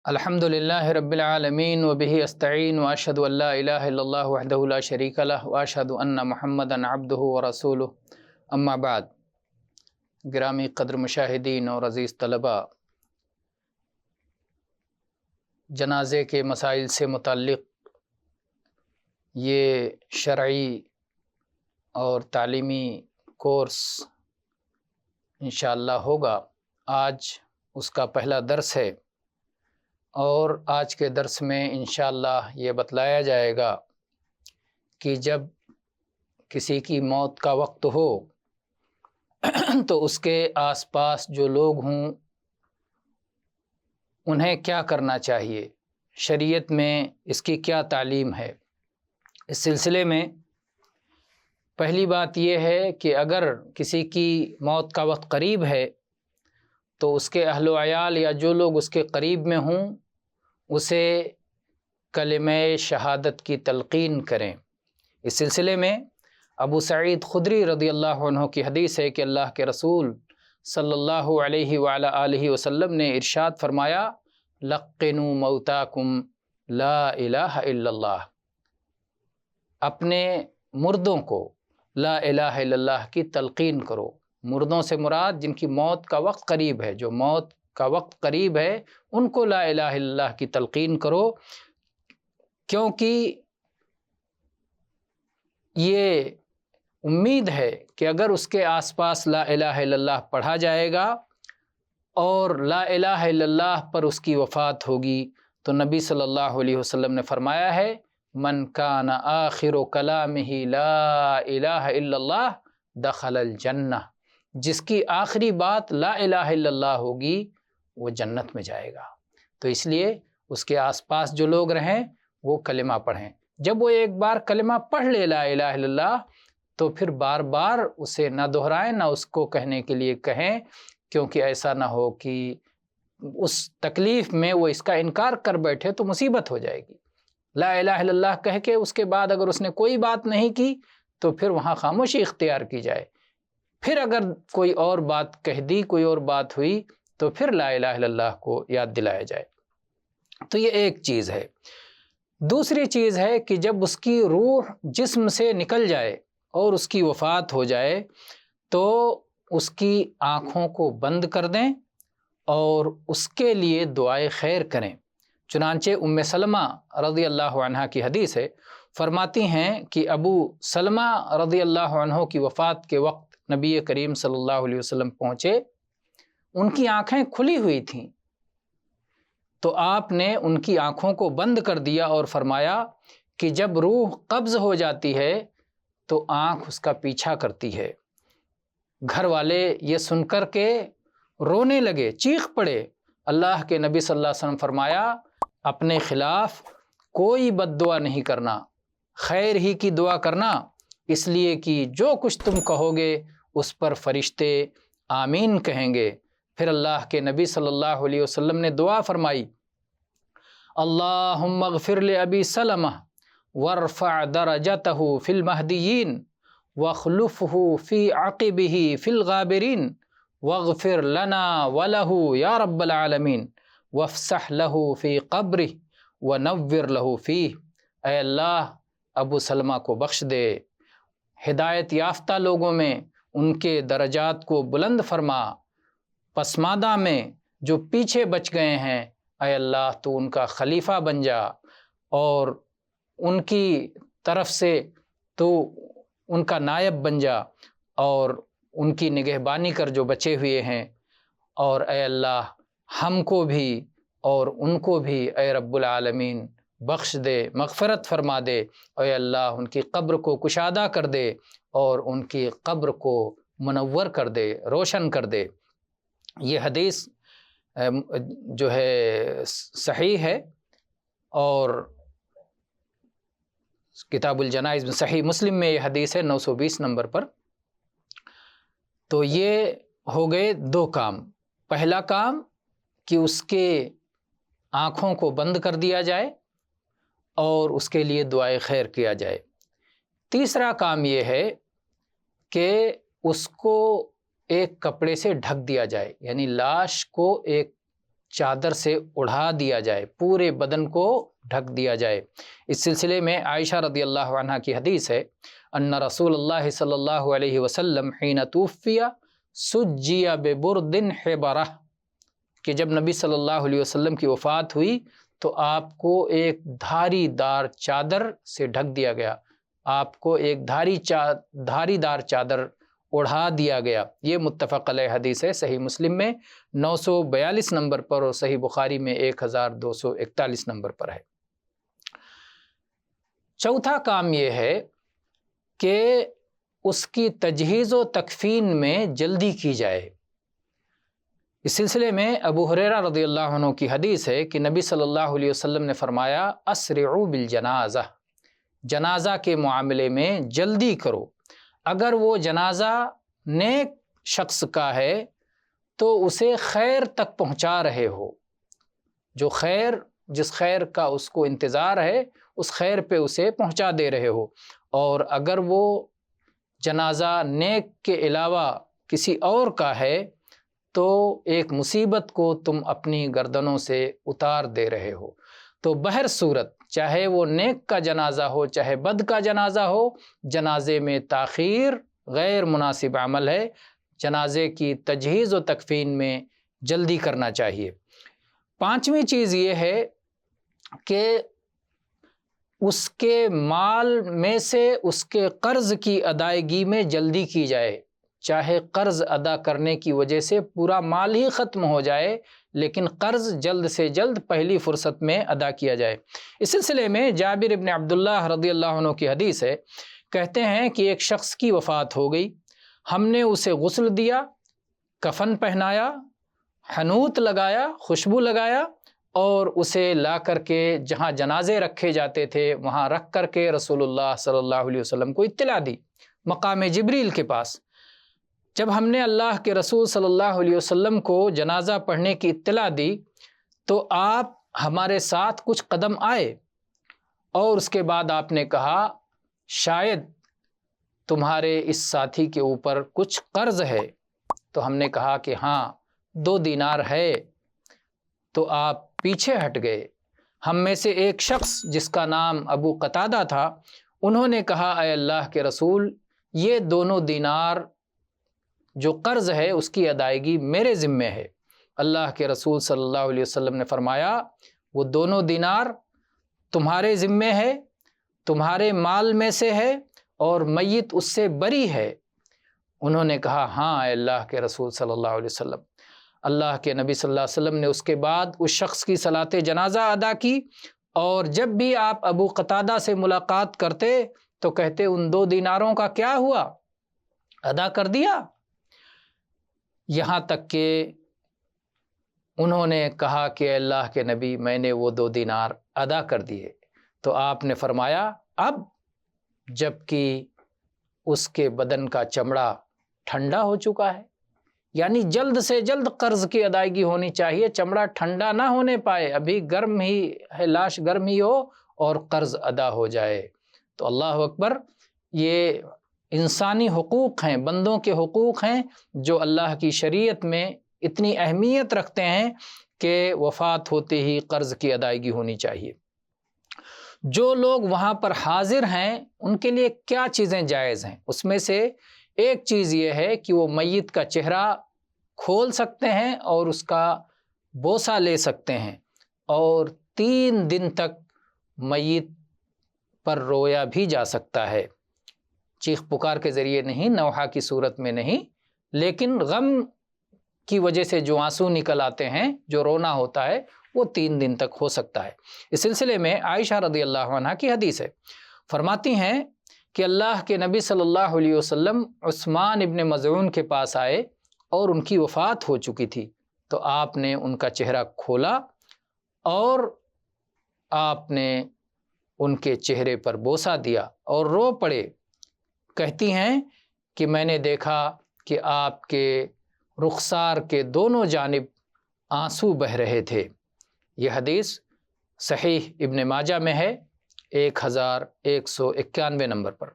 الحمدللہ رب العالمین وبہ استعین واشہد ان لا الہ الا اللہ وحدہ لا شریک لہ واشہد ان محمدا عبدہ ورسولہ اما بعد۔ گرامی قدر مشاہدین اور عزیز طلباء، جنازے کے مسائل سے متعلق یہ شرعی اور تعلیمی کورس انشاءاللہ ہوگا۔ آج اس کا پہلا درس ہے اور آج کے درس میں انشاءاللہ یہ بتلایا جائے گا کہ جب کسی کی موت کا وقت ہو تو اس کے آس پاس جو لوگ ہوں انہیں کیا کرنا چاہیے، شریعت میں اس کی کیا تعلیم ہے۔ اس سلسلے میں پہلی بات یہ ہے کہ اگر کسی کی موت کا وقت قریب ہے تو اس کے اہل و عیال یا جو لوگ اس کے قریب میں ہوں اسے کلمہ شہادت کی تلقین کریں۔ اس سلسلے میں ابو سعید خدری رضی اللہ عنہ کی حدیث ہے کہ اللہ کے رسول صلی اللہ علیہ وعلی آلہ وسلم نے ارشاد فرمایا، لقنوا موتاکم لا الہ الا اللہ، اپنے مردوں کو لا الہ الا اللہ کی تلقین کرو۔ مردوں سے مراد جن کی موت کا وقت قریب ہے، جو موت کا وقت قریب ہے ان کو لا الہ الا اللہ کی تلقین کرو، کیونکہ یہ امید ہے کہ اگر اس کے آس پاس لا الہ الا اللہ پڑھا جائے گا اور لا الہ الا اللہ پر اس کی وفات ہوگی تو نبی صلی اللہ علیہ وسلم نے فرمایا ہے، من کان آخر کلامہ لا الہ الا اللہ دخل الجنہ، جس کی آخری بات لا الہ الا اللہ ہوگی وہ جنت میں جائے گا۔ تو اس لیے اس کے آس پاس جو لوگ رہیں وہ کلمہ پڑھیں۔ جب وہ ایک بار کلمہ پڑھ لے لا الہ الا اللہ تو پھر بار بار اسے نہ دہرائیں، نہ اس کو کہنے کے لیے کہیں، کیونکہ ایسا نہ ہو کہ اس تکلیف میں وہ اس کا انکار کر بیٹھے تو مصیبت ہو جائے گی۔ لا الہ الا اللہ کہہ کے اس کے بعد اگر اس نے کوئی بات نہیں کی تو پھر وہاں خاموشی اختیار کی جائے۔ پھر اگر کوئی اور بات کہہ دی، کوئی اور بات ہوئی تو پھر لا الہ الا اللہ کو یاد دلایا جائے۔ تو یہ ایک چیز ہے۔ دوسری چیز ہے کہ جب اس کی روح جسم سے نکل جائے اور اس کی وفات ہو جائے تو اس کی آنکھوں کو بند کر دیں اور اس کے لیے دعائے خیر کریں۔ چنانچہ ام سلمہ رضی اللہ عنہ کی حدیث ہے، فرماتی ہیں کہ ابو سلمہ رضی اللہ عنہ کی وفات کے وقت نبی کریم صلی اللہ علیہ وسلم پہنچے، ان کی آنکھیں کھلی ہوئی تھیں تو آپ نے ان کی آنکھوں کو بند کر دیا اور فرمایا کہ جب روح قبض ہو جاتی ہے تو آنکھ اس کا پیچھا کرتی ہے۔ گھر والے یہ سن کر کے رونے لگے، چیخ پڑے۔ اللہ کے نبی صلی اللہ علیہ وسلم فرمایا، اپنے خلاف کوئی بد دعا نہیں کرنا، خیر ہی کی دعا کرنا، اس لیے کہ جو کچھ تم کہو گے اس پر فرشتے آمین کہیں گے۔ پھر اللہ کے نبی صلی اللہ علیہ وسلم نے دعا فرمائی، اللہم اغفر لأبی سلمہ وارفع درجتہ فی المہدیین واخلفہ فی عقبہ فی الغابرین واغفر لنا ولہ یا رب العالمین وافسح لہ فی قبرہ ونور لہ فیہ۔ اے اللہ ابو سلمہ کو بخش دے، ہدایت یافتہ لوگوں میں ان کے درجات کو بلند فرما، پسماندہ میں جو پیچھے بچ گئے ہیں اے اللہ تو ان کا خلیفہ بن جا اور ان کی طرف سے تو ان کا نائب بن جا اور ان کی نگہبانی کر جو بچے ہوئے ہیں، اور اے اللہ ہم کو بھی اور ان کو بھی اے رب العالمین بخش دے، مغفرت فرما دے، اے اللہ ان کی قبر کو کشادہ کر دے اور ان کی قبر کو منور کر دے، روشن کر دے۔ یہ حدیث جو ہے صحیح ہے اور کتاب الجنائز میں صحیح مسلم میں یہ حدیث ہے 920 نمبر پر۔ تو یہ ہو گئے دو کام۔ پہلا کام کہ اس کے آنکھوں کو بند کر دیا جائے اور اس کے لیے دعائے خیر کیا جائے۔ تیسرا کام یہ ہے کہ اس کو ایک کپڑے سے ڈھک دیا جائے، یعنی لاش کو ایک چادر سے اڑا دیا جائے، پورے بدن کو ڈھک دیا جائے۔ اس سلسلے میں عائشہ رضی اللہ عنہ کی حدیث ہے، ان رسول اللہ صلی اللہ علیہ وسلم حین توفی سجی ببرد حبرہ، کہ جب نبی صلی اللہ علیہ وسلم کی وفات ہوئی تو آپ کو ایک دھاری دار چادر سے ڈھک دیا گیا، آپ کو ایک دھاری دار چادر اڑا دیا گیا۔ یہ متفق علیہ حدیث ہے، صحیح مسلم میں 942 نمبر پر اور صحیح بخاری میں 1241 نمبر پر ہے۔ چوتھا کام یہ ہے کہ اس کی تجہیز و تکفین میں جلدی کی جائے۔ اس سلسلے میں ابو ہریرہ رضی اللہ عنہ کی حدیث ہے کہ نبی صلی اللہ علیہ وسلم نے فرمایا، اسرعوا بالجنازہ، جنازہ کے معاملے میں جلدی کرو۔ اگر وہ جنازہ نیک شخص کا ہے تو اسے خیر تک پہنچا رہے ہو، جو خیر، جس خیر کا اس کو انتظار ہے اس خیر پہ اسے پہنچا دے رہے ہو، اور اگر وہ جنازہ نیک کے علاوہ کسی اور کا ہے تو ایک مصیبت کو تم اپنی گردنوں سے اتار دے رہے ہو۔ تو بہر صورت چاہے وہ نیک کا جنازہ ہو چاہے بد کا جنازہ ہو، جنازے میں تاخیر غیر مناسب عمل ہے، جنازے کی تجہیز و تکفین میں جلدی کرنا چاہیے۔ پانچویں چیز یہ ہے کہ اس کے مال میں سے اس کے قرض کی ادائیگی میں جلدی کی جائے، چاہے قرض ادا کرنے کی وجہ سے پورا مال ہی ختم ہو جائے لیکن قرض جلد سے جلد پہلی فرصت میں ادا کیا جائے۔ اس سلسلے میں جابر بن عبداللہ رضی اللہ عنہ کی حدیث ہے، کہتے ہیں کہ ایک شخص کی وفات ہو گئی، ہم نے اسے غسل دیا، کفن پہنایا، حنوط لگایا، خوشبو لگایا، اور اسے لا کر کے جہاں جنازے رکھے جاتے تھے وہاں رکھ کر کے رسول اللہ صلی اللہ علیہ وسلم کو اطلاع دی مقام جبریل کے پاس۔ جب ہم نے اللہ کے رسول صلی اللہ علیہ وسلم کو جنازہ پڑھنے کی اطلاع دی تو آپ ہمارے ساتھ کچھ قدم آئے اور اس کے بعد آپ نے کہا، شاید تمہارے اس ساتھی کے اوپر کچھ قرض ہے۔ تو ہم نے کہا کہ ہاں 2 دینار ہے۔ تو آپ پیچھے ہٹ گئے۔ ہم میں سے ایک شخص جس کا نام ابو قتادہ تھا، انہوں نے کہا، اے اللہ کے رسول، یہ 2 دینار جو قرض ہے اس کی ادائیگی میرے ذمے ہے۔ اللہ کے رسول صلی اللہ علیہ وسلم نے فرمایا، وہ 2 دینار تمہارے ذمے ہے، تمہارے مال میں سے ہے اور میت اس سے بری ہے۔ انہوں نے کہا، ہاں اے اللہ کے رسول صلی اللہ علیہ وسلم۔ اللہ کے نبی صلی اللہ علیہ وسلم نے اس کے بعد اس شخص کی صلاۃ جنازہ ادا کی، اور جب بھی آپ ابو قتادہ سے ملاقات کرتے تو کہتے، ان 2 دیناروں کا کیا ہوا، ادا کر دیا؟ یہاں تک کہ انہوں نے کہا کہ اے اللہ کے نبی، میں نے وہ 2 دینار ادا کر دیے۔ تو آپ نے فرمایا، اب جب کہ اس کے بدن کا چمڑا ٹھنڈا ہو چکا ہے، یعنی جلد سے جلد قرض کی ادائیگی ہونی چاہیے، چمڑا ٹھنڈا نہ ہونے پائے، ابھی گرم ہی ہے، لاش گرم ہی ہو اور قرض ادا ہو جائے۔ تو اللہ اکبر، یہ انسانی حقوق ہیں، بندوں کے حقوق ہیں جو اللہ کی شریعت میں اتنی اہمیت رکھتے ہیں کہ وفات ہوتے ہی قرض کی ادائیگی ہونی چاہیے۔ جو لوگ وہاں پر حاضر ہیں ان کے لیے کیا چیزیں جائز ہیں؟ اس میں سے ایک چیز یہ ہے کہ وہ میت کا چہرہ کھول سکتے ہیں اور اس کا بوسہ لے سکتے ہیں، اور 3 دن تک میت پر رویا بھی جا سکتا ہے، چیخ پکار کے ذریعے نہیں، نوحہ کی صورت میں نہیں، لیکن غم کی وجہ سے جو آنسو نکل آتے ہیں، جو رونا ہوتا ہے، وہ 3 دن تک ہو سکتا ہے۔ اس سلسلے میں عائشہ رضی اللہ عنہ کی حدیث ہے، فرماتی ہیں کہ اللہ کے نبی صلی اللہ علیہ وسلم عثمان ابن مظعون کے پاس آئے اور ان کی وفات ہو چکی تھی، تو آپ نے ان کا چہرہ کھولا اور آپ نے ان کے چہرے پر بوسہ دیا اور رو پڑے۔ کہتی ہیں کہ میں نے دیکھا کہ آپ کے رخسار کے دونوں جانب آنسو بہہ رہے تھے۔ یہ حدیث صحیح ابن ماجہ میں ہے 1191 نمبر پر،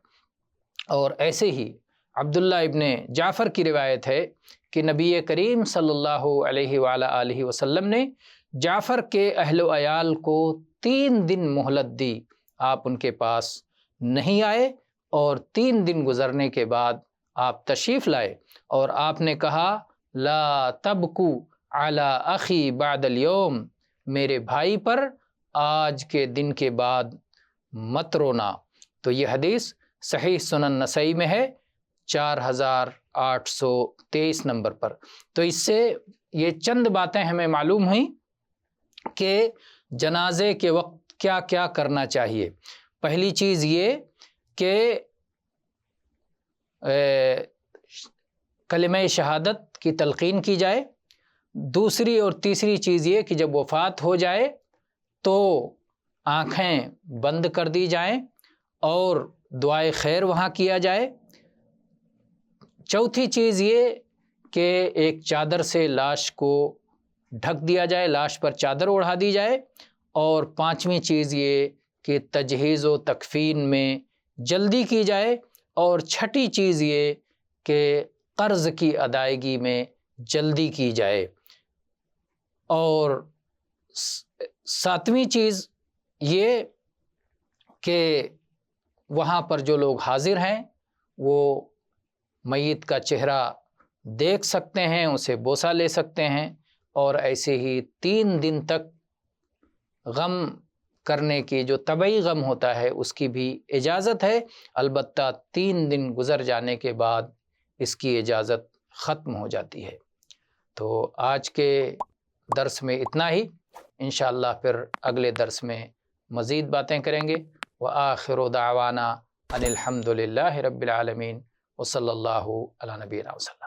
اور ایسے ہی عبداللہ ابن جعفر کی روایت ہے کہ نبی کریم صلی اللہ علیہ وآلہ وسلم نے جعفر کے اہل و عیال کو 3 دن مہلت دی، آپ ان کے پاس نہیں آئے، اور 3 دن گزرنے کے بعد آپ تشریف لائے اور آپ نے کہا لا تبکو علی اخی بعد اليوم، میرے بھائی پر آج کے دن کے بعد مت رونا۔ تو یہ حدیث صحیح سنن نسائی میں ہے 4823 نمبر پر۔ تو اس سے یہ چند باتیں ہمیں معلوم ہوئیں کہ جنازے کے وقت کیا کیا کرنا چاہیے۔ پہلی چیز یہ کہ کلمہ شہادت کی تلقین کی جائے۔ دوسری اور تیسری چیز یہ کہ جب وفات ہو جائے تو آنکھیں بند کر دی جائیں اور دعائے خیر وہاں کیا جائے۔ چوتھی چیز یہ کہ ایک چادر سے لاش کو ڈھک دیا جائے، لاش پر چادر اوڑھا دی جائے۔ اور پانچویں چیز یہ کہ تجہیز و تکفین میں جلدی کی جائے۔ اور چھٹی چیز یہ کہ قرض کی ادائیگی میں جلدی کی جائے۔ اور ساتویں چیز یہ کہ وہاں پر جو لوگ حاضر ہیں وہ میت کا چہرہ دیکھ سکتے ہیں، اسے بوسہ لے سکتے ہیں، اور ایسے ہی 3 دن تک غم کرنے کی جو طبعی غم ہوتا ہے اس کی بھی اجازت ہے۔ البتہ 3 دن گزر جانے کے بعد اس کی اجازت ختم ہو جاتی ہے۔ تو آج کے درس میں اتنا ہی، انشاءاللہ پھر اگلے درس میں مزید باتیں کریں گے۔ وآخر دعوانا ان الحمد للہ رب العالمین وصلی اللہ علی نبینا وسلم۔